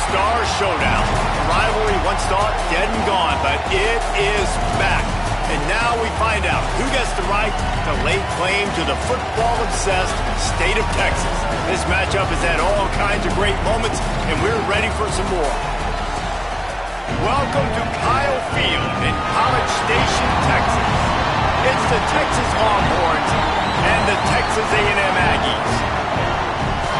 Star Showdown. A rivalry once thought dead and gone, but it is back. And now we find out who gets the right to lay claim to the football-obsessed state of Texas. This matchup has had all kinds of great moments, and we're ready for some more. Welcome to Kyle Field in College Station, Texas. It's the Texas Longhorns and the Texas A&M Aggies.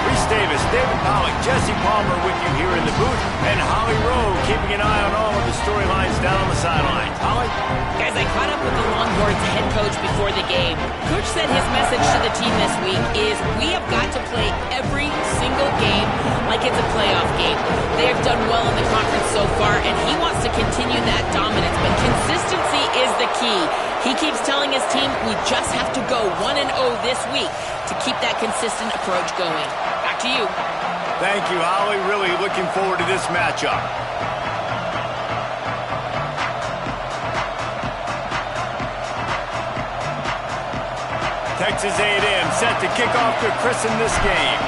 Reese Davis, David Pollack, Jesse Palmer with you here in the booth, and Holly Rowe keeping an eye on all of the storylines down on the sidelines. Holly? Guys, I caught up with the Longhorns head coach before the game. Coach said his message to the team this week is we have got to play every single game like it's a playoff game. They have done well in the conference so far, and he wants to continue that dominance, but consistency is the key. He keeps telling his team we just have to go 1-0 this week to keep that consistent approach going. Back to you. Thank you, Holly. Really looking forward to this matchup. Texas A&M set to kick off to christen this game.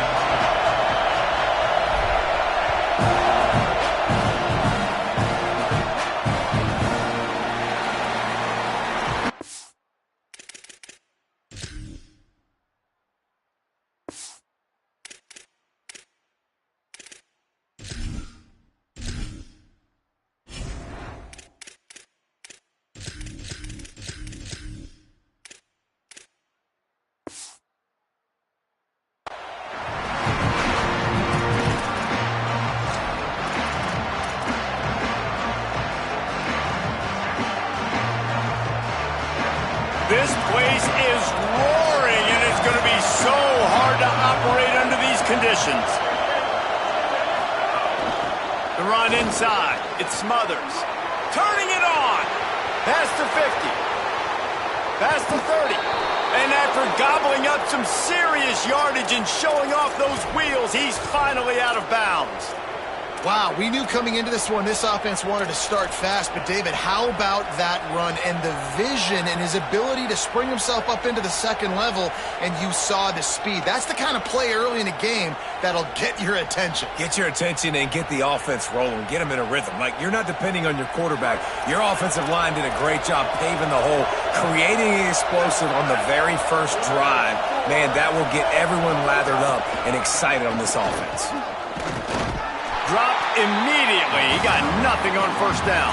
This place is roaring, and it's going to be so hard to operate under these conditions. The run inside. It Smothers. Turning it on. Pass to 50. Pass to 30. And after gobbling up some serious yardage and showing off those wheels, he's finally out of bounds. Wow, we knew coming into this one, this offense wanted to start fast, but David, how about that run and the vision and his ability to spring himself up into the second level, and you saw the speed. That's the kind of play early in a game that'll get your attention. Get your attention and get the offense rolling. Get them in a rhythm. Like, you're not depending on your quarterback. Your offensive line did a great job paving the hole, creating an explosive on the very first drive. Man, that will get everyone lathered up and excited on this offense. Dropped immediately. He got nothing on first down.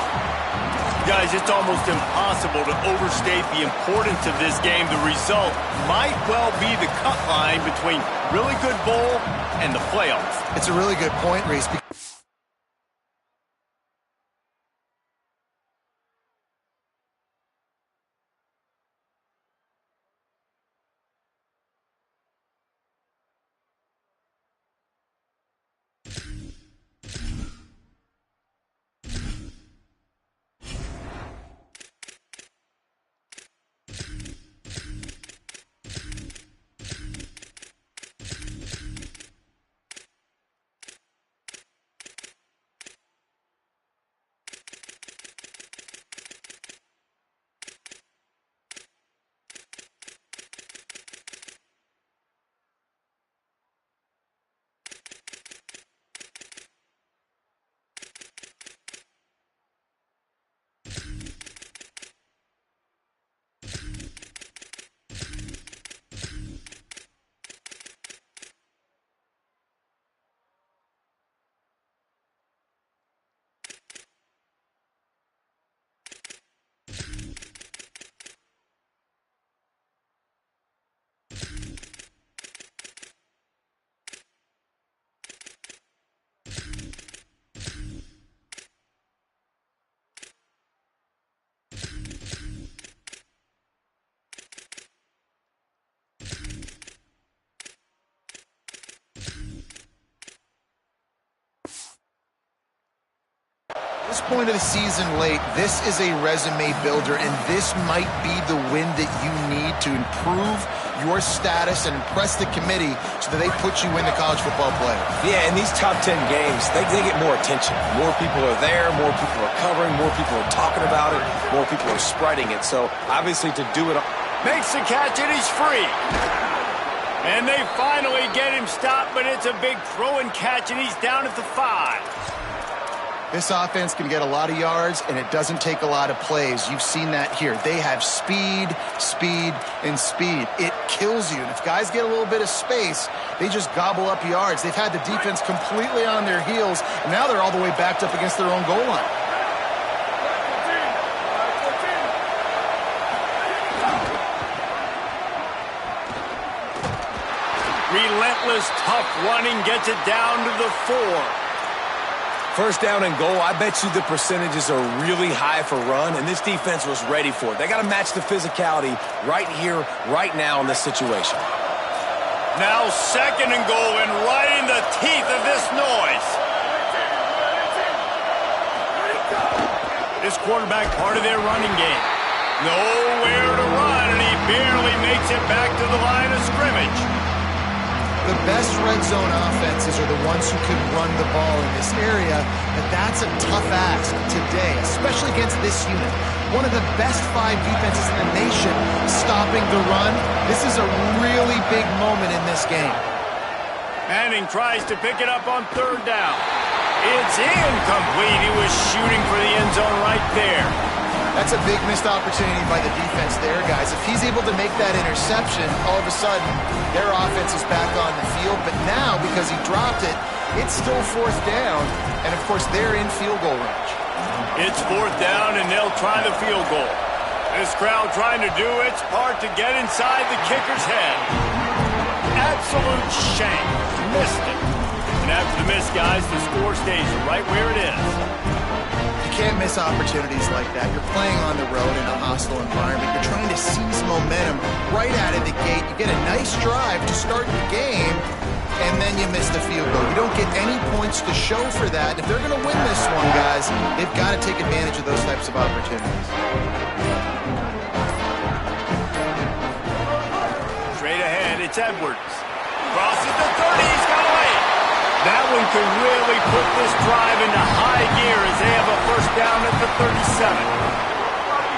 Guys, it's almost impossible to overstate the importance of this game. The result might well be the cut line between really good bowl and the playoffs. It's a really good point, Reese. This point of the season late, this is a resume builder, and this might be the win that you need to improve your status and impress the committee so that they put you in the college football playoff. Yeah, in these top 10 games, they get more attention. More people are there, more people are covering, more people are talking about it, more people are spreading it. So, obviously, to do it... Makes the catch, and he's free. And they finally get him stopped, but it's a big throw and catch, and he's down at the 5. This offense can get a lot of yards, and it doesn't take a lot of plays. You've seen that here. They have speed, speed, and speed. It kills you. And if guys get a little bit of space, they just gobble up yards. They've had the defense completely on their heels, and now they're all the way backed up against their own goal line. Relentless, tough running gets it down to the 4. First down and goal, I bet you the percentages are really high for run, and this defense was ready for it. They got to match the physicality right here, right now in this situation. Now 2nd and goal, and right in the teeth of this noise. This quarterback part of their running game. Nowhere to run, and he barely makes it back to the line of scrimmage. The best red zone offenses are the ones who can run the ball in this area, but that's a tough ask today, especially against this unit. One of the best 5 defenses in the nation stopping the run. This is a really big moment in this game. Manning tries to pick it up on 3rd down. It's incomplete. He was shooting for the end zone right there. That's a big missed opportunity by the defense there, guys. If he's able to make that interception, all of a sudden, their offense is back on the field. But now, because he dropped it, it's still 4th down. And, of course, they're in field goal range. It's 4th down, and they'll try the field goal. This crowd trying to do its part to get inside the kicker's head. Absolute shank. Missed it. And after the miss, guys, the score stays right where it is. You can't miss opportunities like that. You're playing on the road in a hostile environment. You're trying to seize momentum right out of the gate. You get a nice drive to start the game, and then you miss the field goal. You don't get any points to show for that. If they're going to win this one, guys, they've got to take advantage of those types of opportunities. Straight ahead, it's Edwards. Crosses the 30, he's got away. That one could really put this drive into high gear as they have a 1st down at the 37.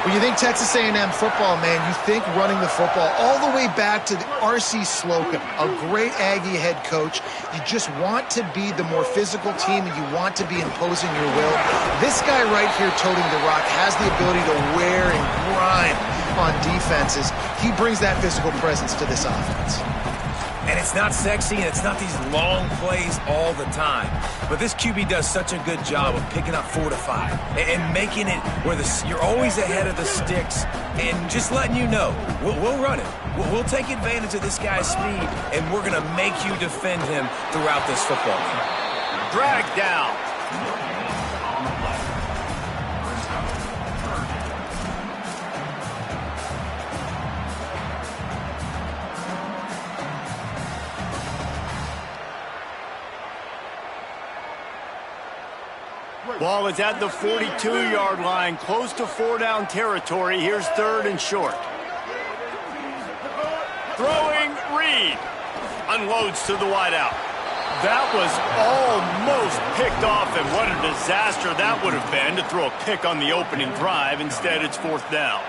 When you think Texas A&M football, man, you think running the football all the way back to the R.C. Slocum, a great Aggie head coach. You just want to be the more physical team, and you want to be imposing your will. This guy right here toting the rock has the ability to wear and grind on defenses. He brings that physical presence to this offense. And it's not sexy, and it's not these long plays all the time. But this QB does such a good job of picking up 4 to 5 and making it where you're always ahead of the sticks and just letting you know, we'll run it. We'll take advantage of this guy's speed, and we're going to make you defend him throughout this football game. Drag down. Ball is at the 42-yard line, close to 4-down territory. Here's 3rd and short. Throwing, Reed. Unloads to the wideout. That was almost picked off, and what a disaster that would have been to throw a pick on the opening drive. Instead, it's 4th down.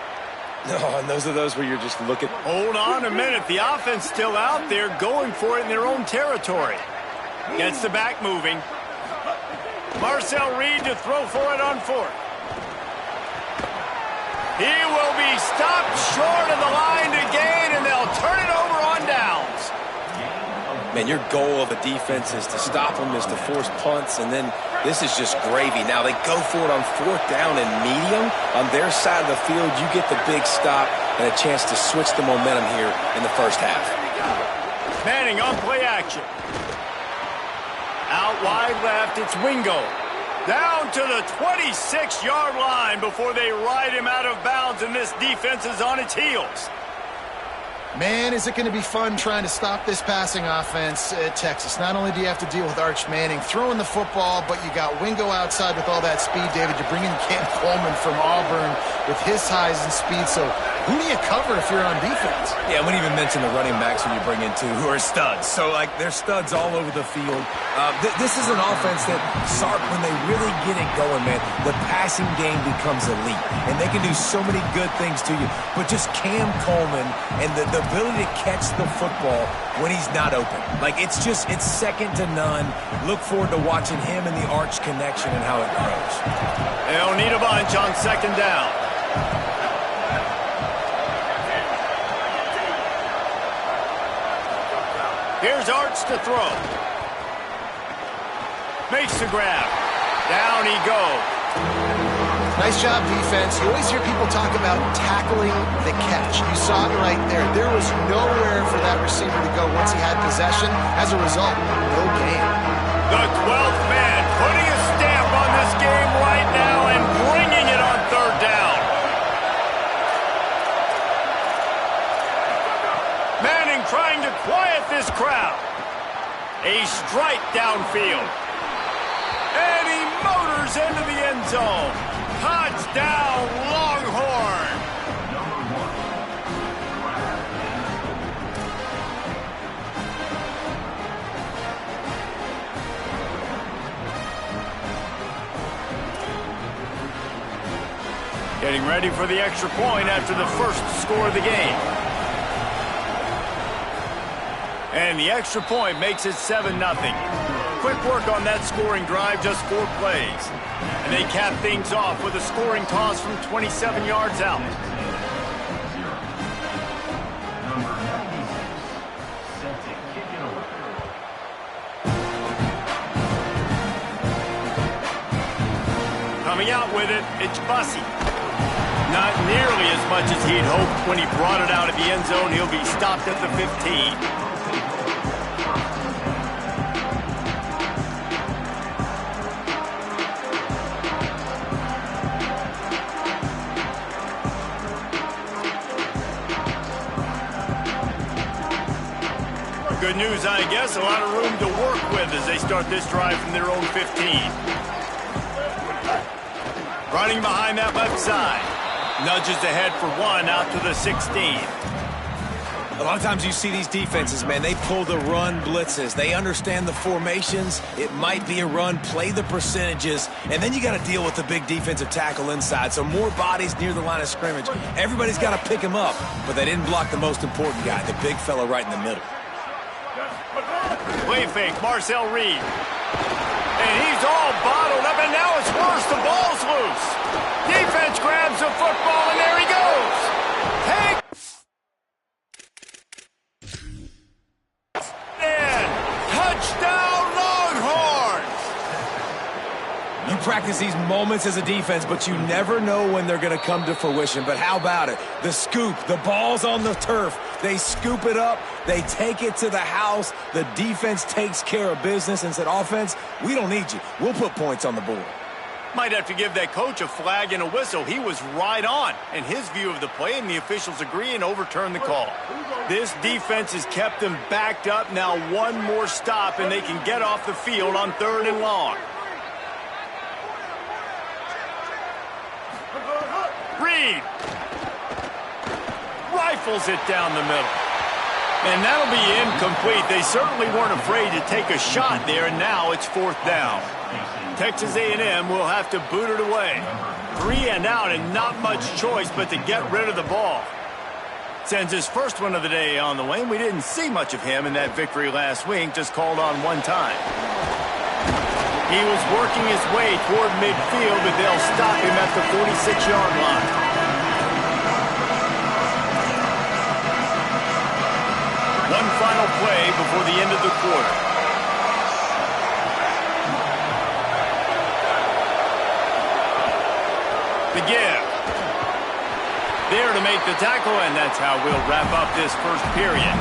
Oh, and those are those where you're just looking. Hold on a minute. The offense still out there going for it in their own territory. Gets the back moving. Marcel Reed to throw for it on 4th. He will be stopped short of the line to gain, and they'll turn it over on downs. Man, your goal of a defense is to stop them, is to force punts, and then this is just gravy. Now they go for it on 4th down and medium. On their side of the field, you get the big stop and a chance to switch the momentum here in the 1st half. Manning on play action. Out wide left, it's Wingo. Down to the 26-yard line before they ride him out of bounds, and this defense is on its heels. Man, is it going to be fun trying to stop this passing offense at Texas. Not only do you have to deal with Arch Manning throwing the football, but you got Wingo outside with all that speed, David. You bring in Cam Coleman from Auburn with his highs and speed, so who do you cover if you're on defense? Yeah, I wouldn't even mention the running backs who you bring in, too, who are studs. So, like, they're studs all over the field. This is an offense that, Sark, when they really get it going, man, the passing game becomes elite. And they can do so many good things to you. But just Cam Coleman and the ability to catch the football when he's not open. Like, it's second to none. Look forward to watching him and the Arch connection and how it grows. They'll need a bunch on second down. Here's Arch to throw. Makes the grab. Down he goes. Nice job, defense. You always hear people talk about tackling the catch. You saw it right there. There was nowhere for that receiver to go once he had possession. As a result, no gain. The 12th man putting a stamp on this game right now and bringing it on third down. Manning trying to quiet this crowd. A strike downfield. And he motors into the end zone. Touchdown, Longhorn. Getting ready for the extra point after the first score of the game. And the extra point makes it 7-0. Quick work on that scoring drive, just 4 plays. And they cap things off with a scoring toss from 27 yards out. Coming out with it, it's Bussey. Not nearly as much as he'd hoped when he brought it out of the end zone. He'll be stopped at the 15. Good news, I guess. A lot of room to work with as they start this drive from their own 15. Running behind that left side. Nudges ahead for 1 out to the 16. A lot of times you see these defenses, man, they pull the run blitzes. They understand the formations. It might be a run, play the percentages, and then you got to deal with the big defensive tackle inside. So more bodies near the line of scrimmage. Everybody's got to pick him up, but they didn't block the most important guy, the big fella right in the middle. Play fake, Marcel Reed. And he's all bottled up, and now it's worse. The ball's loose. Defense grabs the football, and there he goes. Take and touchdown, Longhorns. You practice these moments as a defense, but you never know when they're going to come to fruition. But how about it? The scoop, the ball's on the turf. They scoop it up. They take it to the house. The defense takes care of business and said, offense, we don't need you. We'll put points on the board. Might have to give that coach a flag and a whistle. He was right on in his view of the play, and the officials agree and overturn the call. This defense has kept them backed up. Now one more stop, and they can get off the field on 3rd and long. Reed rifles it down the middle. And that'll be incomplete. They certainly weren't afraid to take a shot there, and now it's 4th down. Texas A&M will have to boot it away. 3 and out, and not much choice but to get rid of the ball. Sends his first one of the day on the way. We didn't see much of him in that victory last week, just called on 1 time. He was working his way toward midfield, but they'll stop him at the 46-yard line. One final play before the end of the quarter. The give. There to make the tackle, and that's how we'll wrap up this first period.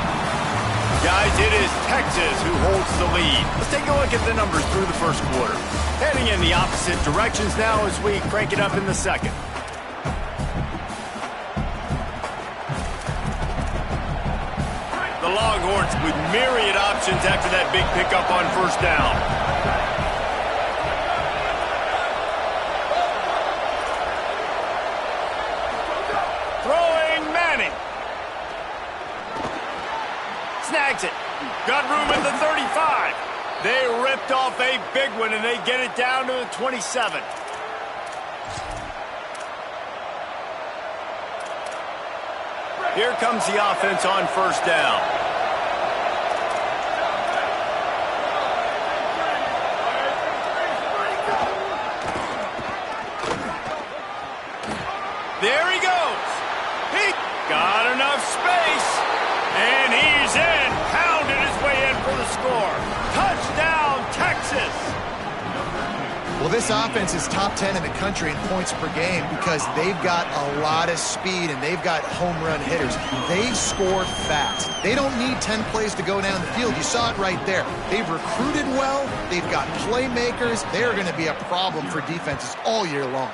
Guys, it is Texas who holds the lead. Let's take a look at the numbers through the first quarter. Heading in the opposite directions now as we crank it up in the second. The Longhorns with myriad options after that big pickup on 1st down. Throwing got room at the 35. They ripped off a big one, and they get it down to the 27. Here comes the offense on first down. There he goes. He got enough space. And he's in. Pounded his way in for the score. Touchdown, Texas. Well, this offense is top 10 in the country in points per game because they've got a lot of speed and they've got home run hitters. They score fast. They don't need 10 plays to go down the field. You saw it right there. They've recruited well. They've got playmakers. They're going to be a problem for defenses all year long.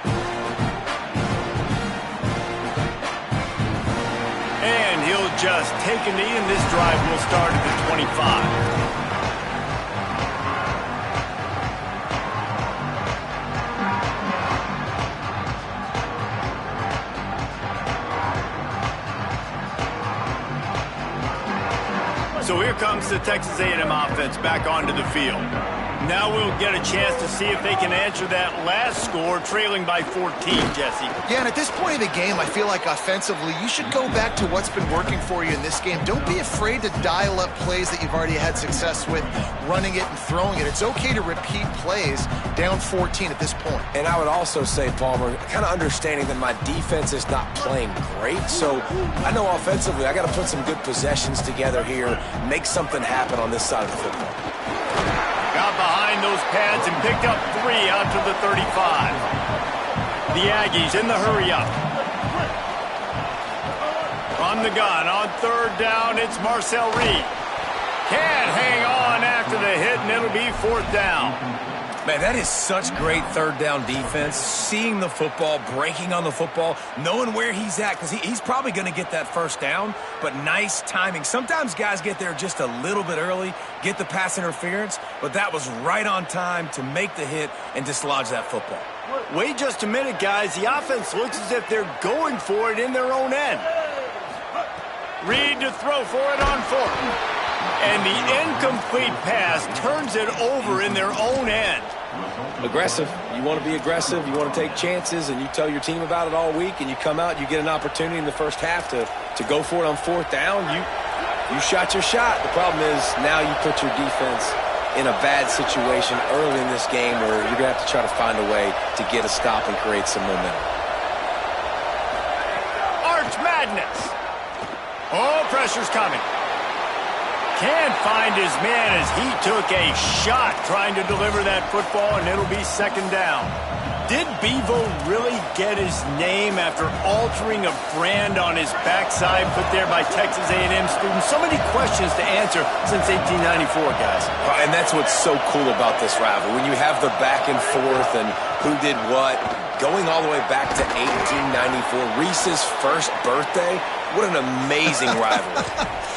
And he'll just take a knee, and this drive will start at the 25. So here comes the Texas A&M offense back onto the field. Now we'll get a chance to see if they can answer that last score, trailing by 14, Jesse. Yeah, and at this point of the game, I feel like offensively, you should go back to what's been working for you in this game. Don't be afraid to dial up plays that you've already had success with, running it and throwing it. It's okay to repeat plays down 14 at this point. And I would also say, Palmer, kind of understanding that my defense is not playing great. So I know offensively, I got to put some good possessions together here, make something happen on this side of the football. Got behind those pads and picked up 3 out to the 35. The Aggies in the hurry up. From the gun on third down, it's Marcel Reed. Can't hang on after the hit, and it'll be fourth down. Man, that is such great third down defense. Seeing the football, breaking on the football, knowing where he's at, because he's probably going to get that first down, but nice timing. Sometimes guys get there just a little bit early, get the pass interference, but that was right on time to make the hit and dislodge that football. Wait just a minute, guys. The offense looks as if they're going for it in their own end. Reed to throw for it on fourth. And the incomplete pass turns it over in their own end. Aggressive. You want to be aggressive. You want to take chances, and you tell your team about it all week, and you come out, you get an opportunity in the first half to go for it on fourth down. You shot your shot. The problem is now you put your defense in a bad situation early in this game where you're going to have to try to find a way to get a stop and create some momentum. Arch Madness. Oh, pressure's coming. Can't find his man as he took a shot trying to deliver that football, and it'll be second down. Did Bevo really get his name after altering a brand on his backside put there by Texas A&M students? So many questions to answer since 1894, guys. And that's what's so cool about this rivalry. When you have the back and forth and who did what, going all the way back to 1894, Reese's first birthday, what an amazing rivalry.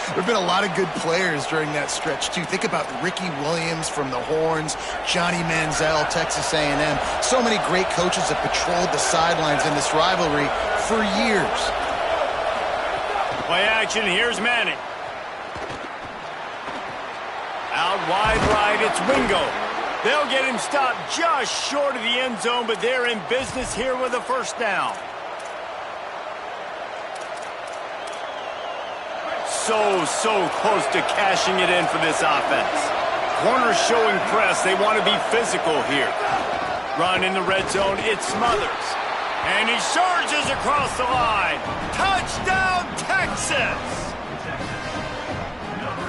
There have been a lot of good players during that stretch, too. Think about Ricky Williams from the Horns, Johnny Manziel, Texas A&M. So many great coaches have patrolled the sidelines in this rivalry for years. Play action, here's Manning. Out wide right, it's Wingo. They'll get him stopped just short of the end zone, but they're in business here with a first down. So close to cashing it in for this offense. Corners showing press. They want to be physical here. Run in the red zone. It's Smothers. And he surges across the line. Touchdown, Texas!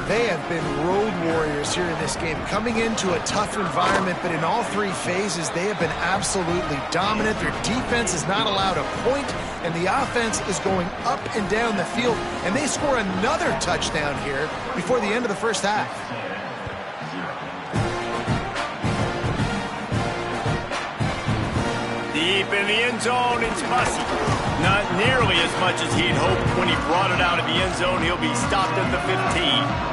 They have been road warriors here in this game, coming into a tough environment, but in all three phases, they have been absolutely dominant. Their defense is not allowed a point, and the offense is going up and down the field, and they score another touchdown here before the end of the first half. Deep in the end zone, it's Bussey. Not nearly as much as he'd hoped when he brought it out of the end zone. He'll be stopped at the 15.